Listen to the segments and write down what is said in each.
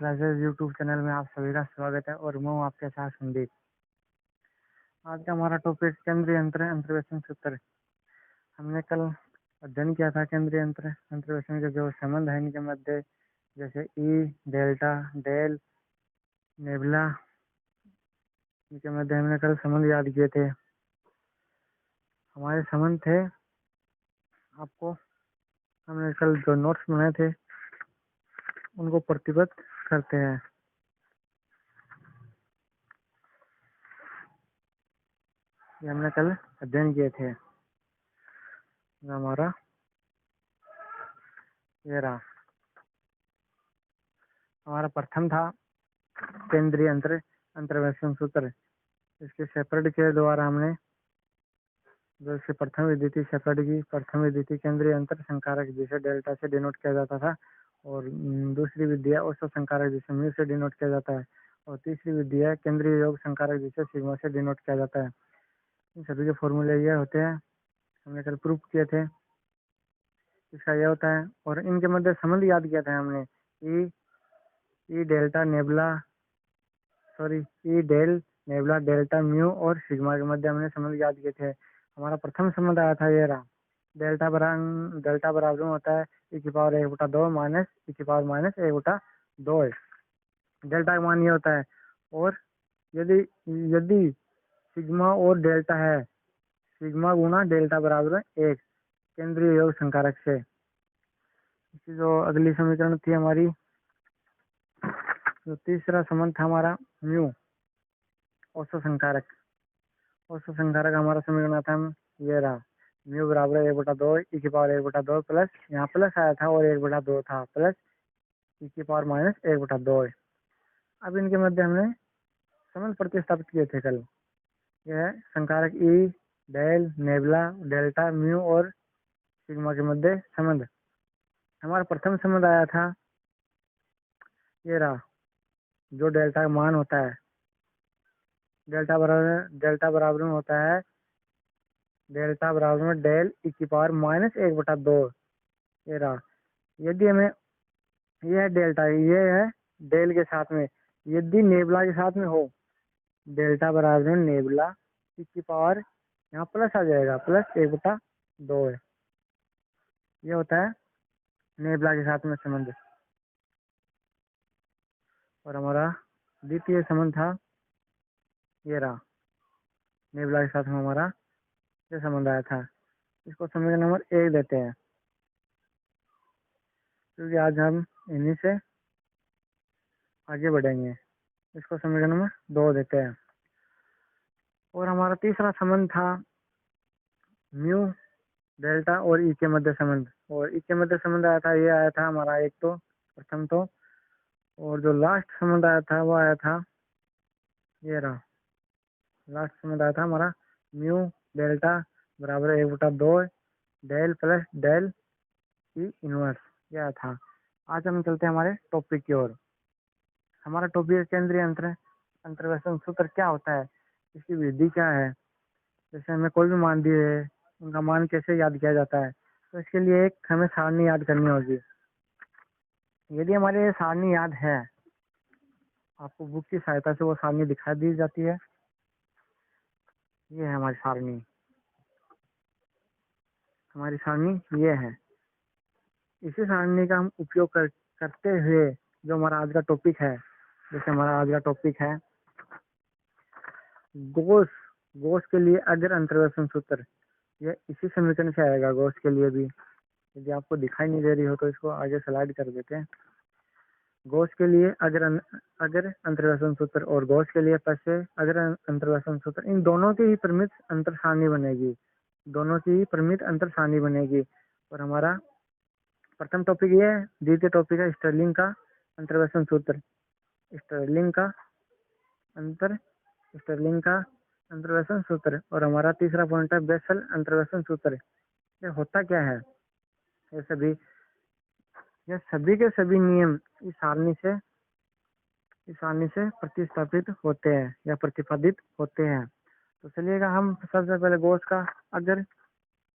Classes YouTube channel में आप सभी का स्वागत है और मैं हूं आपके साथ संदीप। आज का हमारा टॉपिक केंद्रीय अंतर्वेशन सूत्र। हमने कल अध्ययन किया था केंद्रीय अंतर्वेशन के जो संबंध है इनके मध्य, जैसे ई, डेल्टा, डेल, नेबुला, इनके मध्य हमने कल संबंध याद किए थे। हमारे संबंध थे, आपको हमने कल जो नोट्स बनाए थे उनको प्रतिबद्ध करते हैं। ये हमने कल अध्ययन किए थे। हमारा ये रहा, हमारा प्रथम था केंद्रीय अंतर्वेशन सूत्र। इसके शेपर्ड के द्वारा हमने जो इसकी प्रथम विधि थी, शेपर्ड की प्रथम विधि थी केंद्रीय अंतर संकारक, जिसे डेल्टा से डिनोट किया जाता था, और दूसरी विधि है औसत संकारक, जिसे म्यू से डिनोट किया जाता है, और तीसरी विधि है केंद्रीय योग संकारक, जिसे सिग्मा से डिनोट किया जाता है। इन सभी के फॉर्मूले ये होते हैं, हमने कल प्रूफ किए थे। इसका यह होता है, और इनके मध्य संबंध याद किया था हमने, E delta nabla, E del nabla delta mu और सिग्मा के मध्य हमने संबंध याद किए थे। हमारा प्रथम संबंध आया था ये रहा, डेल्टा बराबर होता है e की पावर 1/2 माइनस e की पावर माइनस 1/2। डेल्टा का मान ये होता है, और यदि यदि सिग्मा और डेल्टा है, सिग्मा गुना डेल्टा बराबर है 1 केंद्रीय योग संकारक से। इसकी जो अगली समीकरण थी हमारी, जो तीसरा संबंध था हमारा म्यू औसत संकारक। औसत संकारक हमारा समीकरण था ये रहा, म्यू बराबर 1/2 e की पावर 1/2 प्लस, यहाँ प्लस आया था और 1/2 था, प्लस e की पावर माइनस 1/2। अब इनके मध्य हमने संबंध प्रतिस्थापित किए थे कल। यह है संकारक ई डेल नेबुला डेल्टा म्यू और सिग्मा के मध्य संबंध। हमारा प्रथम संबंध आया था ये रहा, जो डेल्टा का मान होता है, डेल्टा बराबर में होता है, डेल्टा बराबर में डेल e की पावर माइनस 1/2। ये रहा, यदि हमें यह डेल्टा, ये है डेल के साथ में, यदि नेबुला के साथ में हो, डेल्टा बराबर में नेबुला e की पावर, यहाँ प्लस आ जाएगा, प्लस 1/2 है। ये होता है नेबुला के साथ में संबंध। और हमारा द्वितीय संबंध था ये रहा, नेबुला के साथ में हमारा ये संबंध आया था। इसको समीकरण नंबर 1 देते हैं, क्योंकि आज हम इन्हीं से आगे बढ़ेंगे। इसको समीकरण नंबर 2 देते हैं। और हमारा तीसरा संबंध था म्यू डेल्टा और ई के मध्य संबंध। और ई के मध्य संबंध आया था, ये आया था हमारा एक तो प्रथम तो, और जो लास्ट संबंध आया था वो आया था ये रहा, लास्ट संबंध आया था हमारा म्यू डेल्टा बराबर 1/2 del plus del E inverse, यह आया था। आज हम चलते हैं हमारे टॉपिक की ओर। हमारा टॉपिक केंद्रीय अंतर्वेशन सूत्र क्या होता है, इसकी विधि क्या है, जैसे हमें कोई भी मान दिए, उनका मान कैसे याद किया जाता है। तो इसके लिए एक हमें सारणी याद करनी होगी। यदि हमारे ये सारणी याद है, आपको बुक की सहायता से वो सारणी दिखा दी जाती है। ये है हमारी सारणी, हमारी सारणी ये है। इसी सारणी का हम उपयोग करते हुए जो हमारा आज का टॉपिक है, जैसे हमारा आज का टॉपिक है गोस के लिए अगर अंतर्वेशन सूत्र, ये इसी समीकरण से आएगा। गोस के लिए भी, यदि आपको दिखाई नहीं दे रही हो तो इसको आगे स्लाइड कर देते हैं। गोस के लिए अगर अंतर्वेशन सूत्र और गोस के लिए पैसे अगर अंतर्वेशन सूत्र, इन दोनों की ही परिमित अंतर सारणी बनेगी, दोनों की ही परिमित अंतर सारणी बनेगी। और हमारा प्रथम टॉपिक ये है। द्वितीय टॉपिक है स्टर्लिंग का अंतर्वेशन सूत्र, स्टर्लिंग का अंतर्वेशन सूत्र। और हमारा तीसरा पॉइंट है बेसल अंतर्वेशन सूत्र। ये होता क्या है, ये सभी के सभी नियम इस सारणी से प्रतिस्थापित होते हैं या प्रतिपादित होते हैं। तो चलिएगा, हम सबसे पहले गोस का अगर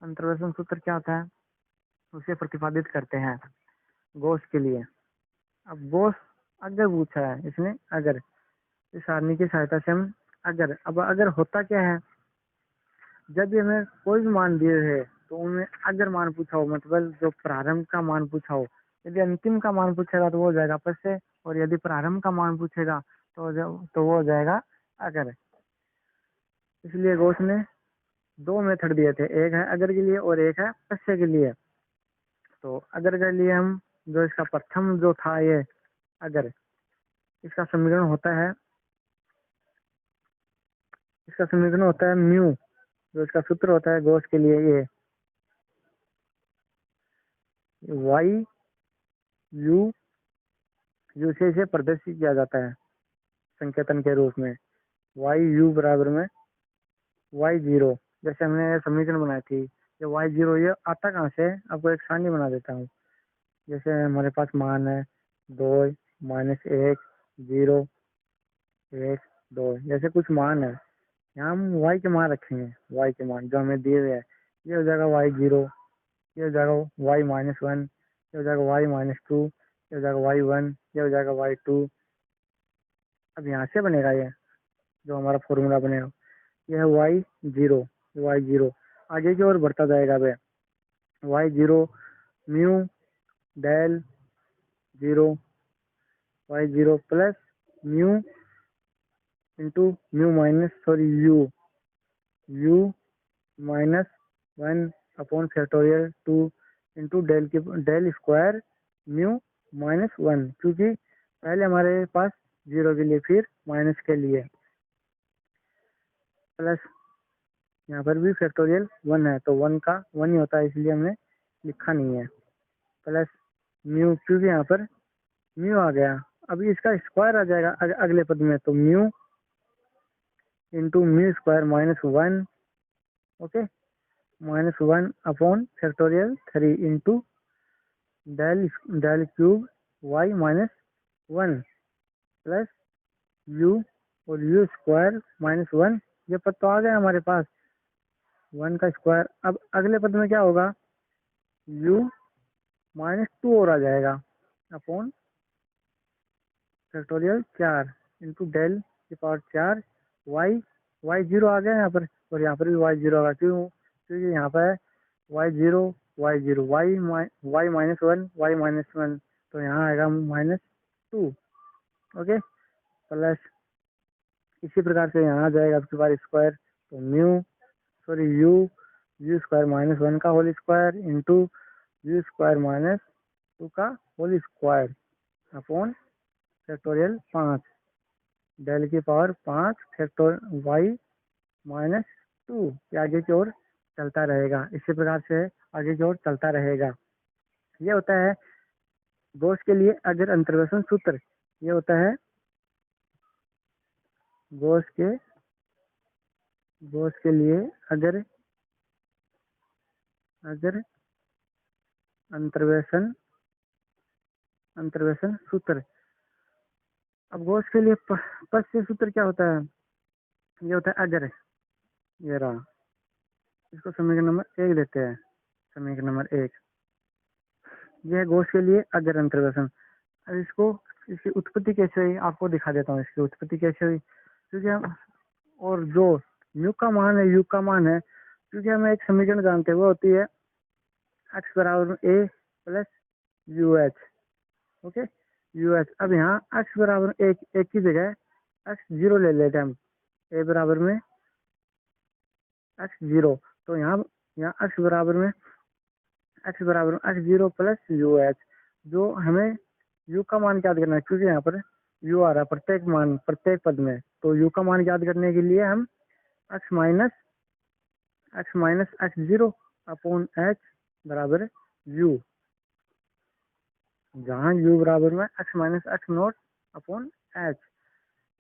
अंतर्वेशन सूत्र क्या होता है उसे प्रतिपादित करते हैं गोस के लिए। अब गोस अगर पूछा है इसने, अगर। इस सारणी की सहायता से हम अगर, अब अगर होता क्या है, जब भी हमें कोई भी मान दिए है तो उनमें अगर मान पूछा हो, मतलब जो प्रारंभ का मान पूछा हो, यदि अंतिम का मान पूछेगा तो वो हो जाएगा पश्य, और यदि प्रारंभ का मान पूछेगा तो वो हो जाएगा अगर। इसलिए घोष ने दो मेथड दिए थे, एक है अगर के लिए और एक है पश्य के लिए। तो अगर के लिए हम जो इसका प्रथम जो था ये अगर, इसका समीकरण होता है, म्यू। जो इसका सूत्र होता है घोष के लिए ये वाई यू से इसे प्रदर्शित किया जाता है संकेतन के रूप में, वाई यू बराबर में वाई जीरो। जैसे हमने ये समीकरण बनाई थी, ये वाई जीरो ये आता कहाँ से है, आपको एक सारणी बना देता हूँ। जैसे हमारे पास मान है 2 -1 0 1 2, जैसे कुछ मान है, यहाँ हम वाई के मान रखेंगे, वाई के मान जो हमें दिए हुए हैं। ये हो जाएगा वाई जीरो, ये हो जाएगा वाई -1, ये हो जाएगा वाई -2, ये हो जाएगा वाई 1, ये हो जाएगा वाई 2। अब यहाँ से बनेगा ये जो हमारा फॉर्मूला बनेगा, ये है वाई जीरो, वाई जीरो आगे की ओर बढ़ता जाएगा। अब Y zero mu del zero Y zero plus mu into mu minus sorry U -1 upon factorial 2 into del square mu -1, क्योंकि पहले हमारे पास जीरो के लिए फिर माइनस के लिए, प्लस यहाँ पर भी फैक्टोरियल 1 है तो 1 का 1 ही होता है, इसलिए हमने लिखा नहीं है, प्लस म्यू, क्योंकि यहाँ पर म्यू आ गया। अभी इसका स्क्वायर आ जाएगा अगले पद में, तो mu into mu square -1, okay, -1 upon factorial 3 into del cube Y -1 plus U और यू स्क्वायर -1। ये पद तो आ गया हमारे पास, 1 का स्क्वायर। अब अगले पद में क्या होगा, यू -2 और आ जाएगा अपॉन फैक्टोरियल 4 इंटू डेल की पावर 4 वाई जीरो आ गया यहाँ पर, और यहाँ पर भी वाई जीरो आगा, क्योंकि यहाँ पर है वाई जीरो वाई -1 वाई -1, तो यहाँ आएगा -2, ओके, प्लस इसी प्रकार से यहाँ आ जाएगा आपके पास स्क्वायर, तो यू स्क्वायर -1 का whole square into U square -2 का whole square upon factorial 5 del की पावर 5 फैक्टर वाई -2 ये आगे की ओर चलता रहेगा। इसी प्रकार से आगे की ओर चलता रहेगा। ये होता है घोष के लिए अगर अंतर्वेशन सूत्र। ये होता है घोष के लिए अगर अंतर्वेशन सूत्र। अब घोष के लिए पश्य सूत्र क्या होता है, ये होता है अगर, ये रहा, इसको समीकरण नंबर 1 देते हैं, समीकरण नंबर 1, यह है घोष के लिए अगर अंतर्वेशन। अब इसकी उत्पत्ति कैसे हुई आपको दिखा देता हूँ, इसकी उत्पत्ति कैसे हुई, क्योंकि हम, और जो म्यू का मान है यू का मान है, क्योंकि हम एक समीकरण जानते हैं वो होती है x बराबर a plus u h, okay, u h. अब यहाँ x बराबर एक की जगह x जीरो ले लेते हैं हम, ए बराबर में x जीरो, तो यहाँ x बराबर x zero plus u H. जो हमें u का मान याद करना है, क्योंकि यहाँ पर u आ रहा है प्रत्येक पद में, तो u का मान याद करने के लिए हम x minus x zero upon h बराबर u, जहाँ u बराबर में x minus x naught upon h,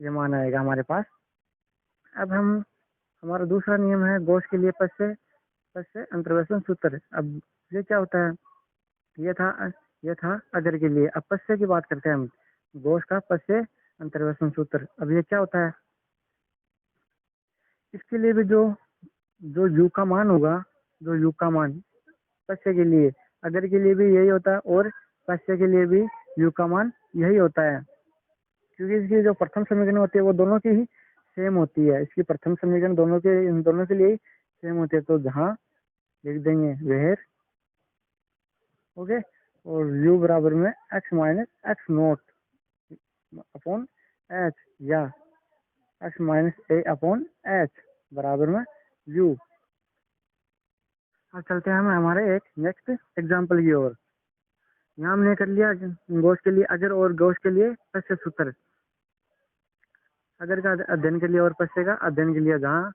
ये मान आएगा हमारे पास। अब हमारा दूसरा नियम है घोष के लिए पश्य अंतर्वेशन सूत्र। अब ये क्या होता है, ये था अगर के लिए। अब पश्य की बात करते हैं हम, घोष का पश्य अंतर्वेशन सूत्र। अब ये क्या होता है, इसके लिए भी जो यू का मान होगा, जो यू का मान पश्य के लिए, अगर के लिए भी यही होता है और पश्य के लिए भी यू का मान यही होता है। क्योंकि इसकी जो प्रथम समीकरण होती है वो दोनों की ही सेम होती है, इसकी प्रथम समीकरण दोनों के इन दोनों के लिए ही सेम होती है। तो जहाँ लिख देंगे वेयर, ओके, और u बराबर में x minus x naught upon H, या x माइनस ए अपॉन एच बराबर में u। अब चलते हैं हम हमारे एक नेक्स्ट एग्जाम्पल की ओर। यहाँ हमने कर लिया गौस के लिए अगर और गौस के लिए पश्य सूत्र। अगर का अध्ययन के लिए और पश्य का अध्ययन के लिए, जहाँ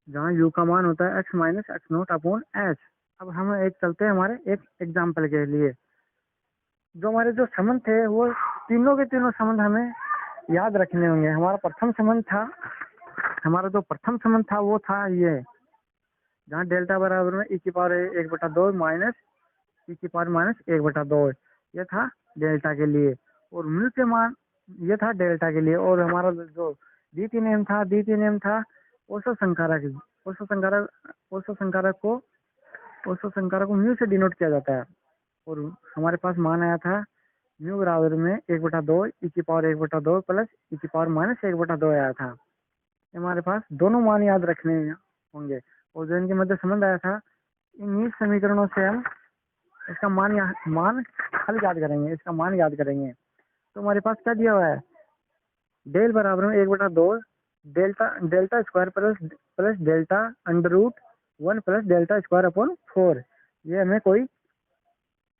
जहाँ u का मान होता है x minus x naught upon H. अब हम एक चलते हैं हमारे एक एग्जाम्पल के लिए। जो हमारे जो संबंध थे वो तीनों के तीनों संबंध हमें याद रखने होंगे। हमारा प्रथम संबंध था, हमारा जो प्रथम संबंध था वो था ये, जहाँ डेल्टा बराबर में e की पावर 1/2 माइनस e की पावर माइनस 1/2, ये था डेल्टा के लिए। और म्यू के मान ये था डेल्टा के लिए। और हमारा जो द्वितीय नियम था ओसो संकारक, ओसो संकारक को म्यू से डिनोट किया जाता है। और हमारे पास मान आया था म्यू बराबर में 1/2 e की पावर 1/2 प्लस e की पावर माइनस 1/2 आया था। हमारे पास दोनों मान याद रखने होंगे। और जो इनके मध्य संबंध आया था, इन समीकरणों से हम इसका मान हल याद करेंगे, इसका मान याद करेंगे। तो हमारे पास क्या दिया हुआ है, डेल बराबर में 1/2 delta square plus delta under root 1 plus delta square upon 4। ये हमें कोई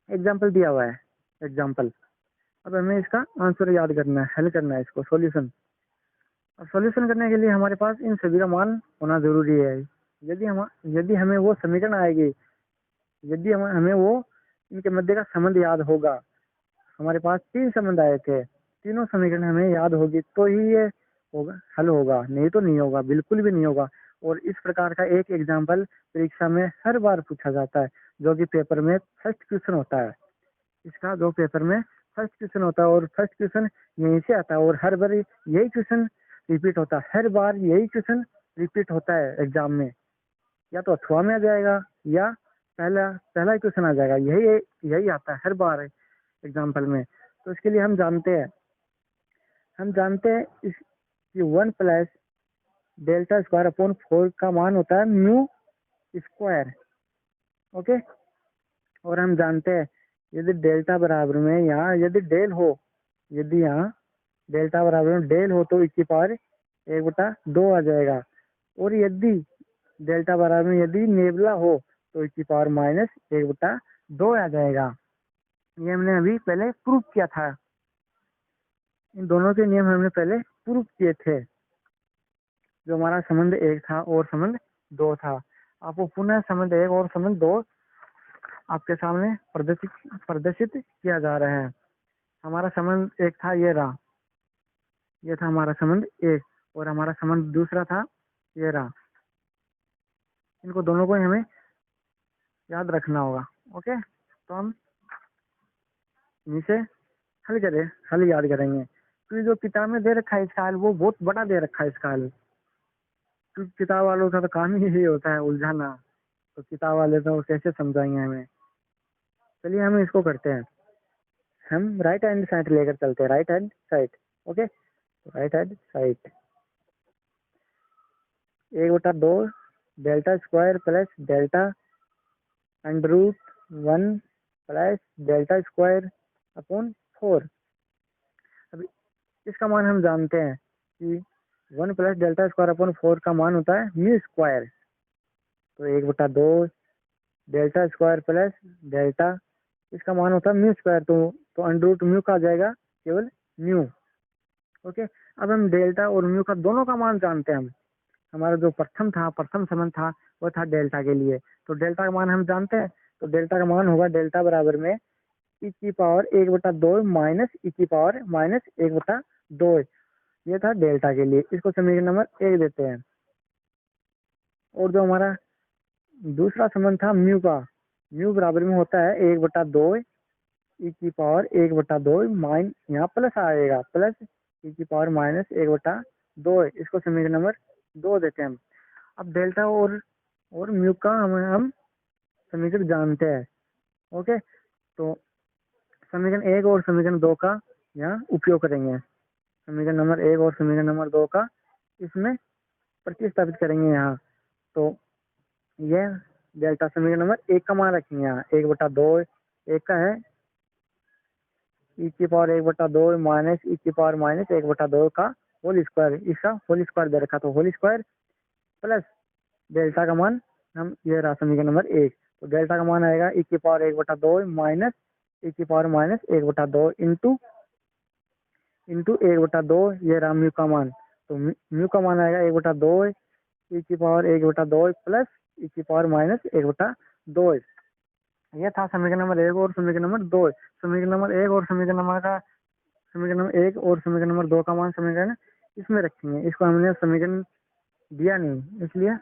एग्जाम्पल दिया हुआ है, एग्जाम्पल। अब हमें इसका आंसर याद करना है, हल करना है इसको, सॉल्यूशन। अब सॉल्यूशन करने के लिए हमारे पास इन सभी का मान होना जरूरी है। यदि हमें वो समीकरण आएगी, यदि हमें वो इनके मध्य का संबंध याद होगा। हमारे पास 3 संबंध आए थे, तीनों समीकरण हमें याद होगी तो ही ये होगा, हल होगा, नहीं तो नहीं होगा, बिल्कुल भी नहीं होगा। और इस प्रकार का एक एग्जाम्पल परीक्षा में हर बार पूछा जाता है, जो कि पेपर में फर्स्ट क्वेश्चन होता है। इसका जो पेपर में फर्स्ट क्वेश्चन होता है, और फर्स्ट क्वेश्चन यहीं से आता है। और हर बार यही क्वेश्चन रिपीट होता है, हर बार यही क्वेश्चन रिपीट होता है एग्जाम में। या तो अथवा में आ जाएगा या पहला क्वेश्चन आ जाएगा, यही आता है हर बार एग्जाम्पल में। तो इसके लिए हम जानते हैं इस 1 प्लस डेल्टा स्क्वायर अपॉन 4 का मान होता है म्यू स्क्वायर, ओके। और हम जानते हैं यदि डेल्टा बराबर में यहाँ यदि डेल हो, यदि यहाँ डेल्टा बराबर में डेल हो तो इसकी पावर 1/2 आ जाएगा। और यदि डेल्टा बराबर में यदि नेबुला हो तो इसकी पावर माइनस 1/2 आ जाएगा। ये हमने अभी पहले प्रूव किया था, इन दोनों के नियम हमने पहले प्रूव किए थे। जो हमारा संबंध 1 था और संबंध 2 था, आपको पुनः संबंध 1 और संबंध 2 आपके सामने प्रदर्शित किया जा रहा है। हमारा संबंध 1 था, ये रहा, ये था हमारा संबंध 1। और हमारा संबंध दूसरा था, ये रहा। इनको दोनों को हमें याद रखना होगा, ओके। तो हम इनसे हल याद करेंगे। तो जो किताब में दे रखा है इसका हल, वो बहुत बड़ा दे रखा है इसका हल। क्योंकि किताब वालों का तो काम ही यही होता है, उलझाना। तो किताब वाले तो कैसे समझाएंगे हमें। चलिए हम इसको करते हैं, हम राइट हैंड साइड लेकर चलते हैं, right hand side, okay. Right hand side 1/2 delta square plus delta under root 1 plus delta square upon 4। अब इसका मान हम जानते हैं कि 1 प्लस डेल्टा स्क्वायर अपॉन 4 का मान होता है म्यू स्क्वायर। तो 1/2 डेल्टा स्क्वायर प्लस डेल्टा, इसका मान होता है म्यू स्क्वायर। तो अंडर रूट म्यू का आ जाएगा केवल म्यू, ओके। अब हम डेल्टा और म्यू का दोनों का मान जानते हैं। हमारा जो प्रथम संबंध था वो था डेल्टा के लिए। तो डेल्टा का मान हम जानते हैं। तो डेल्टा का मान होगा डेल्टा बराबर में e की पावर 1/2 माइनस e की पावर माइनस 1/2। ये था डेल्टा के लिए, इसको समीकरण नंबर 1 देते हैं। और जो हमारा दूसरा संबंध था म्यू का, म्यू बराबर में होता है 1/2 e की पावर 1/2 माइन, यहाँ प्लस आएगा, प्लस e की पावर माइनस 1/2। इसको समीकरण नंबर 2 देते हैं हम। अब डेल्टा और म्यू का हम समीकरण जानते हैं, ओके। तो समीकरण 1 और समीकरण 2 का यहाँ उपयोग करेंगे। समीकरण नंबर 1 और समीकरण नंबर 2 का इसमें प्रतिस्थापित करेंगे यहाँ। तो ये डेल्टा समीकरण नंबर 1 का मान रखेंगे यहाँ 1/2 एक का है e की पावर 1/2 माइनस e की पावर माइनस 1/2 का होल स्क्वायर, इसका होल स्क्वायर दे रखा, तो होल स्क्वायर प्लस डेल्टा का मान हम ये रहा समीकरण नंबर 1। तो डेल्टा का मान आएगा e की पावर 1/2 माइनस e की पावर माइनस 1/2 इंटू 1/2 ये रहा म्यू का मान। तो म्यू का मान आएगा 1/2 e की पावर 1/2 प्लस e की पावर माइनस 1/2। ये था समीकरण नंबर 1 और समीकरण नंबर 2। समीकरण नंबर 1 और समीकरण नंबर 1 और समीकरण नंबर 2 का मान समीकरण इसमें रखेंगे। इसको हमने समीकरण दिया नहीं इसलिए,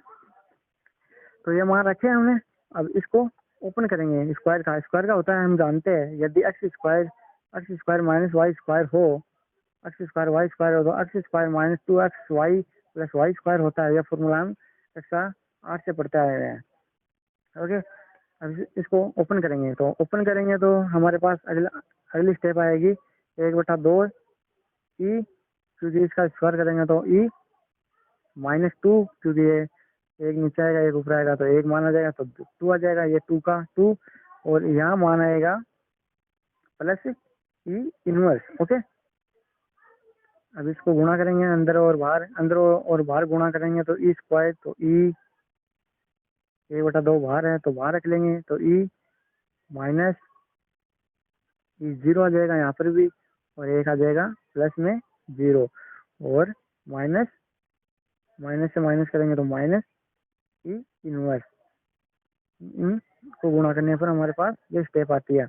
तो ये मान रखे हमने। अब इसको ओपन करेंगे। स्क्वायर का होता है हम जानते हैं, यदि X square minus Y square हो, एक्स स्क्वायर वाई स्क्वायर हो तो X square minus 2x Y plus Y square होता है। यह फॉर्मूला हम कक्षा 8 से पढ़ते आए हैं। ओके, अब इसको ओपन करेंगे। तो ओपन करेंगे तो हमारे पास अगली स्टेप आएगी 1/2 ई, क्योंकि इसका स्क्वायर करेंगे तो ई -2, क्योंकि ये एक नीचे आएगा एक ऊपर आएगा तो एक माना जाएगा, तो 2 आ जाएगा। ये 2 का 2 और यहाँ मान आएगा प्लस ई इनवर्स। ओके, अब इसको गुणा करेंगे अंदर और बाहर गुणा करेंगे तो ई स्क्वायर, तो ई 1/2 बाहर है तो बाहर रख लेंगे, तो ई माइनस ई 0 आ जाएगा यहाँ पर भी, और एक आ जाएगा प्लस में 0, और माइनस से माइनस करेंगे तो माइनस ई इनवर्स। को गुणा करने पर हमारे पास ये स्टेप आती है।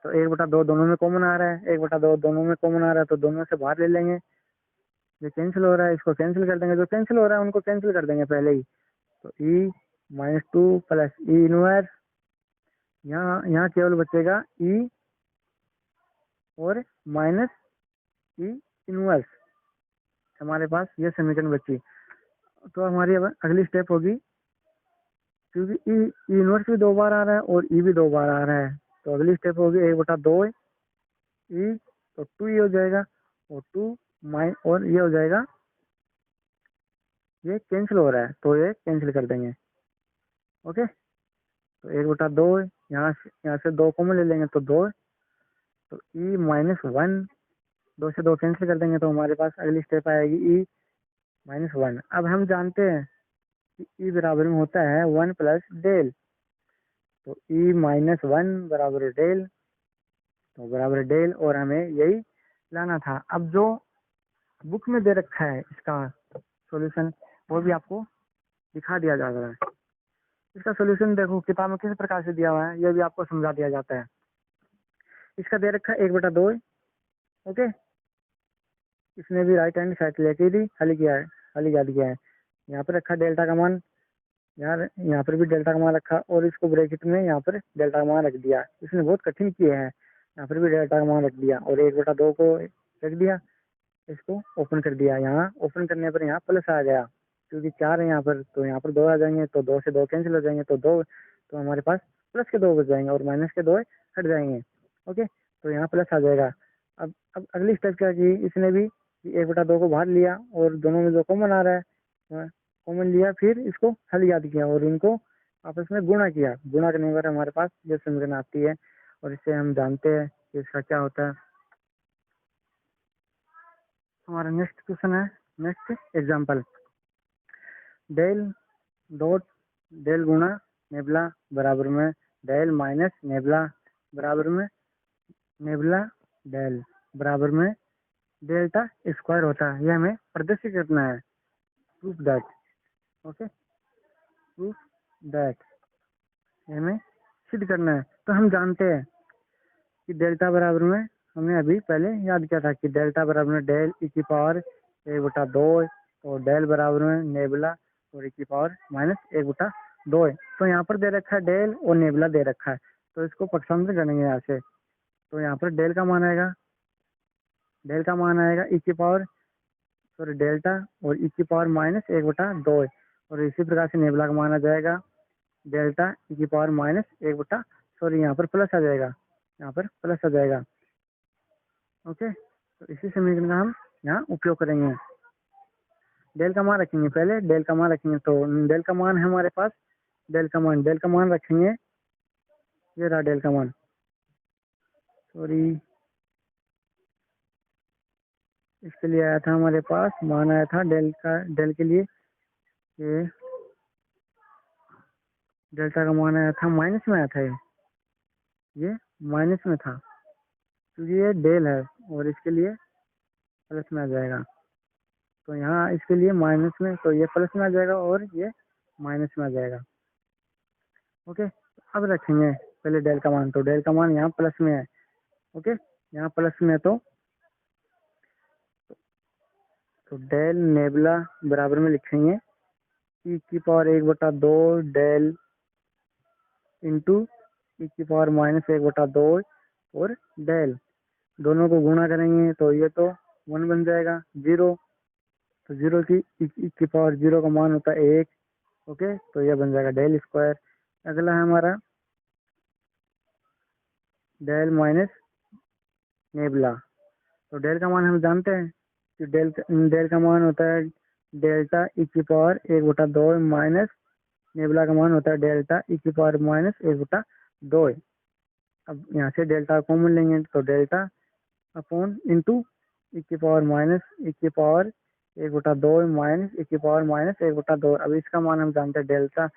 तो 1/2 दोनों में कॉमन आ रहा है, 1/2 दोनों में कॉमन आ रहा है तो दोनों से बाहर ले लेंगे। ये कैंसिल हो रहा है, इसको कैंसिल कर देंगे, जो कैंसिल हो रहा है उनको कैंसिल कर देंगे पहले ही। तो ई -2 प्लस ई इनवर्स, यहाँ केवल बचेगा ई और माइनस ई इनवर्स। हमारे पास ये समीकरण बची। तो हमारी अब अगली स्टेप होगी, क्योंकि ई इनवर्स भी 2 बार आ रहा है और ई भी 2 बार आ रहा है, तो अगली स्टेप होगी 1/2 ई, तो 2 ये हो जाएगा और 2 और ये हो जाएगा, ये कैंसिल हो रहा है तो ये कैंसिल कर देंगे। ओके, तो 1/2 यहाँ से 2 कॉमन ले लेंगे तो 2, तो ई -1, 2 से 2 कैंसिल कर देंगे तो हमारे पास अगली स्टेप आएगी ई -1। अब हम जानते हैं कि ई बराबर में होता है 1 प्लस डेल, तो ई -1 बराबर डेल, तो बराबर डेल, और हमें यही लाना था। अब जो बुक में दे रखा है इसका सॉल्यूशन वो भी आपको दिखा दिया जा रहा है। इसका सॉल्यूशन देखो किताब में किस प्रकार से दिया हुआ है, ये भी आपको समझा दिया जाता है। इसका दे रखा है 1/2। ओके, इसने भी राइट हैंड साइड लेके दी हल याद किया है। यहाँ पर रखा डेल्टा का मान, यहाँ पर भी डेल्टा का मान रखा, और इसको ब्रैकेट में यहाँ पर डेल्टा का मान रख दिया। इसने बहुत कठिन किए हैं, यहाँ पर भी डेल्टा का मान रख दिया और 1/2 को रख दिया, इसको ओपन कर दिया। यहाँ ओपन करने पर यहाँ प्लस आ गया, क्योंकि 4 है यहाँ पर, तो यहाँ पर 2 आ जाएंगे, तो 2 से 2 कैंसिल हो जाएंगे, तो 2, तो हमारे पास प्लस के 2 बच जाएंगे और माइनस के 2 हट जाएंगे। ओके, तो यहाँ प्लस आ जाएगा। अब अगली स्टेप क्या की, इसने भी 1/2 को बाहर लिया और दोनों में जो कॉमन आ रहा है कॉमन लिया, फिर इसको हल याद किया और इनको आपस में गुणा किया। गुणा करने पर हमारे पास ये समीकरण आती है, और इससे हम जानते हैं कि इसका क्या होता है। हमारा नेक्स्ट क्वेश्चन है, next example, del dot del गुणा नेबला बराबर में डेल माइनस नेबला बराबर में नेबला डेल बराबर में डेल्टा स्क्वायर होता है। यह हमें प्रदर्शित करना है, proof that. Okay, proof that हमें सिद्ध करना है। तो हम जानते हैं कि डेल्टा बराबर में, हमने अभी पहले याद किया था कि डेल्टा बराबर में डेल ई की पावर 1/2 और डेल बराबर में नेबला और ई की पावर -1/2 है। तो यहाँ पर दे रखा है डेल और नेबला दे रखा है, तो इसको पक्षांतर करेंगे यहाँ से। तो यहाँ पर डेल का मान आएगा ई की पावर, सॉरी डेल्टा और ई की पावर -1/2, और इसी प्रकार से नेबला का मान आ जाएगा डेल्टा ई की पावर -1, सॉरी यहाँ पर प्लस आ जाएगा, यहाँ पर प्लस आ जाएगा। ओके, तो इसी समीकरण का हम यहाँ उपयोग करेंगे। डेल का मान रखेंगे, पहले डेल का मान रखेंगे। तो डेल का मान है हमारे पास, डेल का मान रखेंगे, ये रहा डेल का मान, सॉरी इसके लिए आया था हमारे पास, मान आया था डेल के लिए, ये डेल्टा का मान आया था, माइनस में आया था, ये माइनस में था क्योंकि ये डेल है, और इसके लिए प्लस में आ जाएगा। तो यहाँ इसके लिए माइनस में, तो ये प्लस में आ जाएगा और ये माइनस में आ जाएगा। ओके, अब रखेंगे पहले डेल का मान। तो डेल का मान यहाँ प्लस में है, ओके, यहाँ प्लस में है। तो डेल नेबुला बराबर में लिखेंगे ई की पावर 1/2 डेल इंटू ई की पावर -1/2 और डेल, दोनों को गुणा करेंगे तो ये तो 1 बन जाएगा, 0। तो 0 की ई की पावर 0 का मान होता है 1, ओके, तो यह बन जाएगा डेल स्क्वायर। अगला है हमारा डेल माइनस नेबुला। तो डेल का मान हम जानते हैं कि डेल का मान होता है डेल्टा ई की पावर 1/2 माइनस नेबुला का मान होता है डेल्टा ई की पावर -1/2। अब यहाँ से डेल्टा कॉमन लेंगे तो डेल्टा अपॉन इंटू ई की पावर -1/2 माइनस ई की पावर -1/2। अब इसका मान हम जानते हैं डेल्टा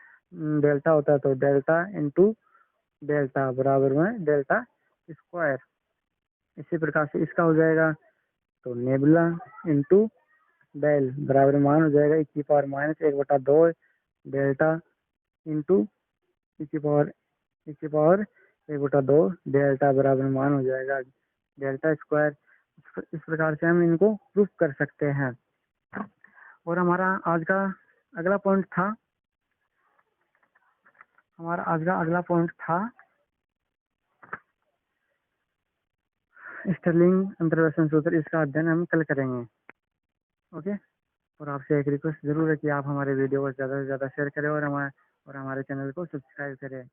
होता है, तो डेल्टा इंटू डेल्टा बराबर में डेल्टा स्क्वायर। इसी प्रकार से इसका हो जाएगा, तो नेबुला इंटू डेल बराबर मान हो जाएगा ई की पावर -1/2 डेल्टा इंटू ई की पावर 1/2 डेल्टा बराबर मान हो जाएगा डेल्टा स्क्वायर। इस प्रकार से हम इनको प्रूफ कर सकते हैं। और हमारा आज का अगला पॉइंट था स्टर्लिंग अंतर्वेशन सूत्र। इसका अध्ययन हम कल करेंगे, ओके। और आपसे एक रिक्वेस्ट जरूर है कि आप हमारे वीडियो को ज़्यादा से ज़्यादा शेयर करें और हमारे चैनल को सब्सक्राइब करें।